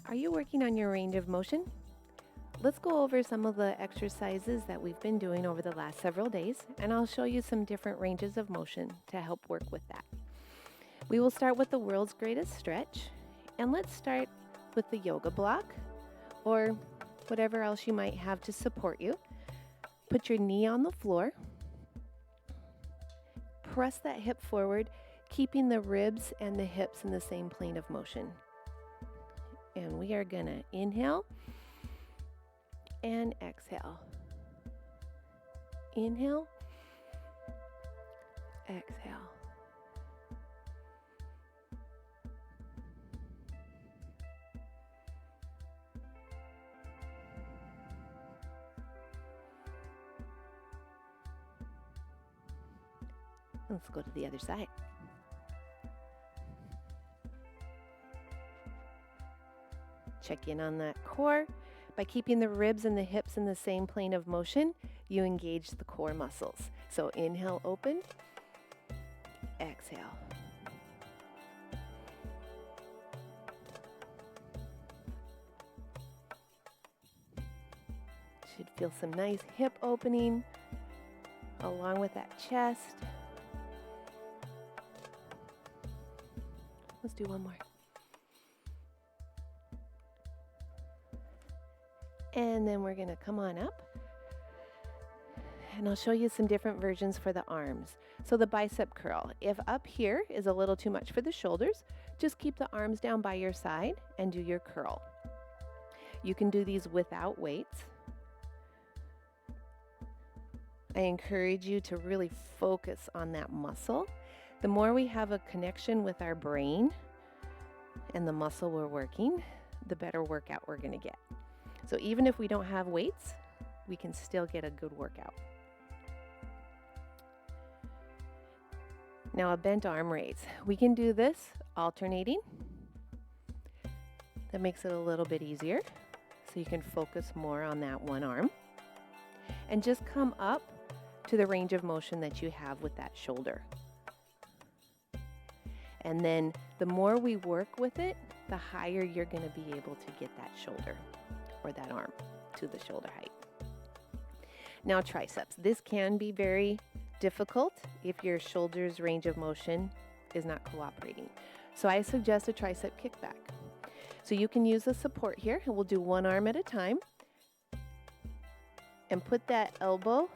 Are you working on your range of motion? Let's go over some of the exercises that we've been doing over the last several days, and I'll show you some different ranges of motion to help work with that. We will start with the world's greatest stretch, and let's start with the yoga block or whatever else you might have to support you. Put your knee on the floor, press that hip forward, keeping the ribs and the hips in the same plane of motion. And we are gonna inhale and exhale. Inhale, exhale. Let's go to the other side. Check in on that core. By keeping the ribs and the hips in the same plane of motion, you engage the core muscles. So inhale, open, exhale. Should feel some nice hip opening along with that chest. Let's do one more. And then we're going to come on up. And I'll show you some different versions for the arms. So the bicep curl. If up here is a little too much for the shoulders, just keep the arms down by your side and do your curl. You can do these without weights. I encourage you to really focus on that muscle. The more we have a connection with our brain and the muscle we're working, the better workout we're going to get. So even if we don't have weights, we can still get a good workout. Now a bent arm raise. We can do this alternating. That makes it a little bit easier, so you can focus more on that one arm. And just come up to the range of motion that you have with that shoulder. And then the more we work with it, the higher you're going to be able to get that shoulder or that arm to the shoulder height. Now triceps. This can be very difficult if your shoulder's range of motion is not cooperating. So I suggest a tricep kickback. So you can use the support here, and we'll do one arm at a time. And put that elbow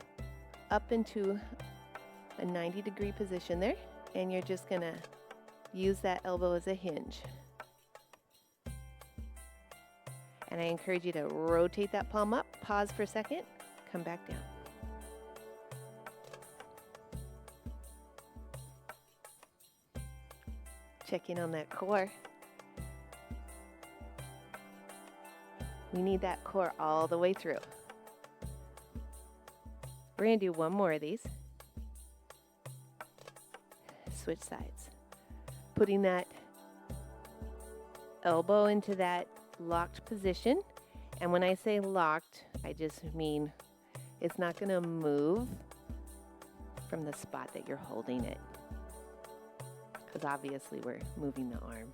up into a 90-degree position there, and you're just gonna use that elbow as a hinge. And I encourage you to rotate that palm up, pause for a second, come back down. Check in on that core. We need that core all the way through. We're going to do one more of these. Switch sides. Putting that elbow into that locked position. And when I say locked, I just mean it's not going to move from the spot that you're holding it. Because obviously we're moving the arm.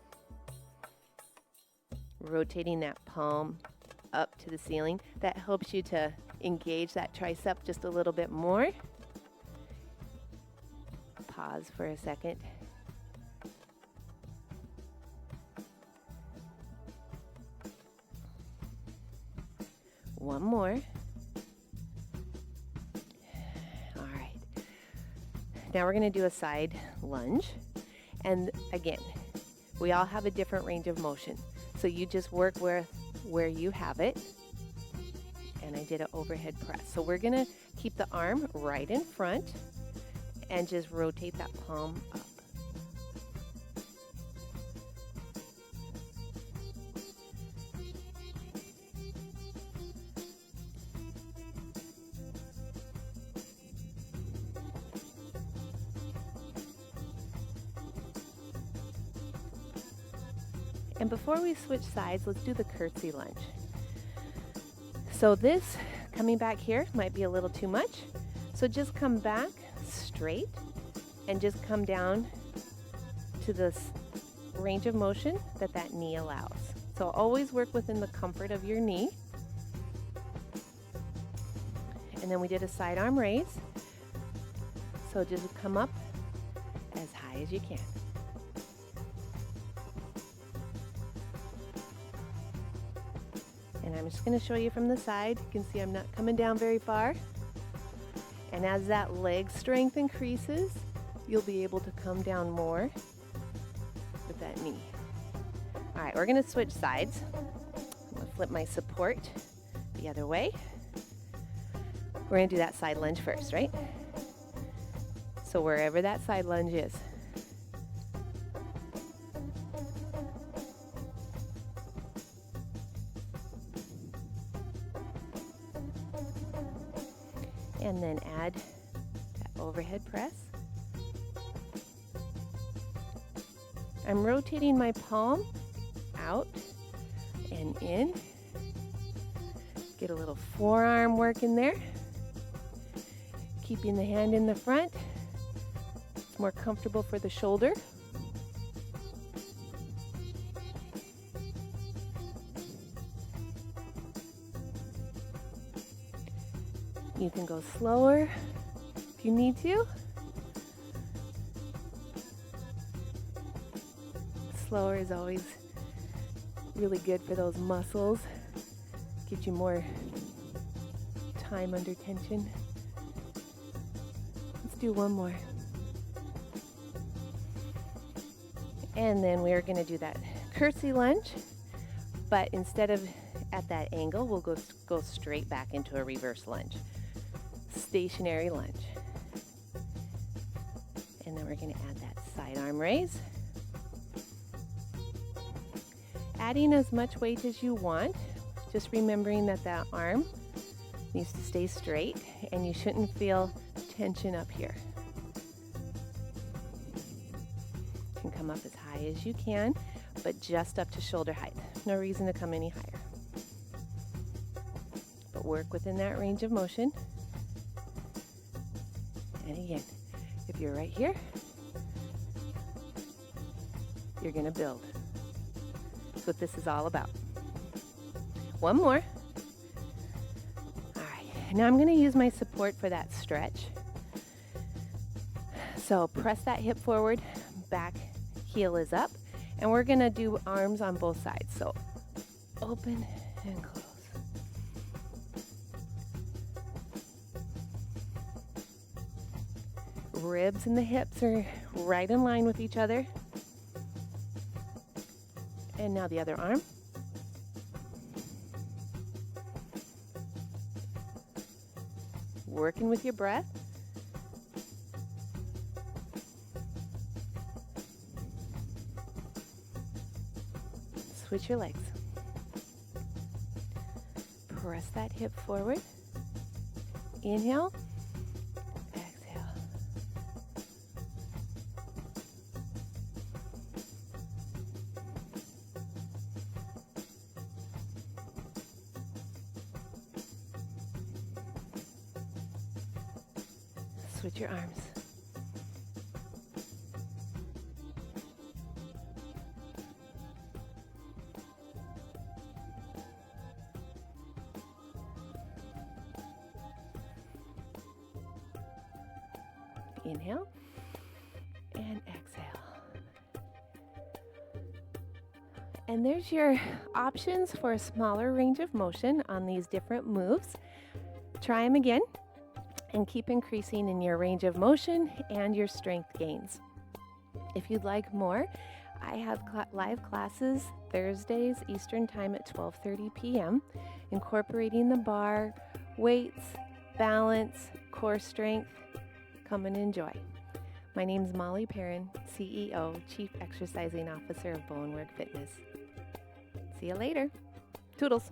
Rotating that palm up to the ceiling. That helps you to engage that tricep just a little bit more. Pause for a second. One more. All right. Now we're going to do a side lunge. And again, we all have a different range of motion. So you just work with where you have it. And I did an overhead press. So we're going to keep the arm right in front and just rotate that palm up. And before we switch sides, let's do the curtsy lunge. So this, coming back here, might be a little too much. So just come back straight and just come down to this range of motion that knee allows. So always work within the comfort of your knee. And then we did a side arm raise. So just come up as high as you can. And I'm just going to show you from the side. You can see I'm not coming down very far. And as that leg strength increases, you'll be able to come down more with that knee. All right, we're going to switch sides. I'm going to flip my support the other way. We're going to do that side lunge first, right? So wherever that side lunge is. And then add that overhead press. I'm rotating my palm out and in. Get a little forearm work in there. Keeping the hand in the front. It's more comfortable for the shoulder. You can go slower if you need to. Slower is always really good for those muscles. Gives you more time under tension. Let's do one more. And then we're going to do that curtsy lunge, but instead of at that angle, we'll go straight back into a reverse lunge. Stationary lunge. And then we're going to add that side arm raise. Adding as much weight as you want, just remembering that that arm needs to stay straight and you shouldn't feel tension up here. You can come up as high as you can, but just up to shoulder height. No reason to come any higher. But work within that range of motion. And again, if you're right here, you're going to build. That's what this is all about. One more. All right, now I'm going to use my support for that stretch. So press that hip forward, back heel is up, and we're going to do arms on both sides. So open and close. Ribs and the hips are right in line with each other. And now the other arm. Working with your breath. Switch your legs. Press that hip forward. Inhale. Exhale. Switch your arms. Inhale and exhale. And there's your options for a smaller range of motion on these different moves. Try them again and keep increasing in your range of motion and your strength gains. If you'd like more, I have live classes Thursdays Eastern Time at 12:30 p.m. incorporating the bar, weights, balance, core strength. Come and enjoy. My name's Mollie Peiren, CEO, Chief Exercising Officer of BowenWorkFitness. See you later. Toodles.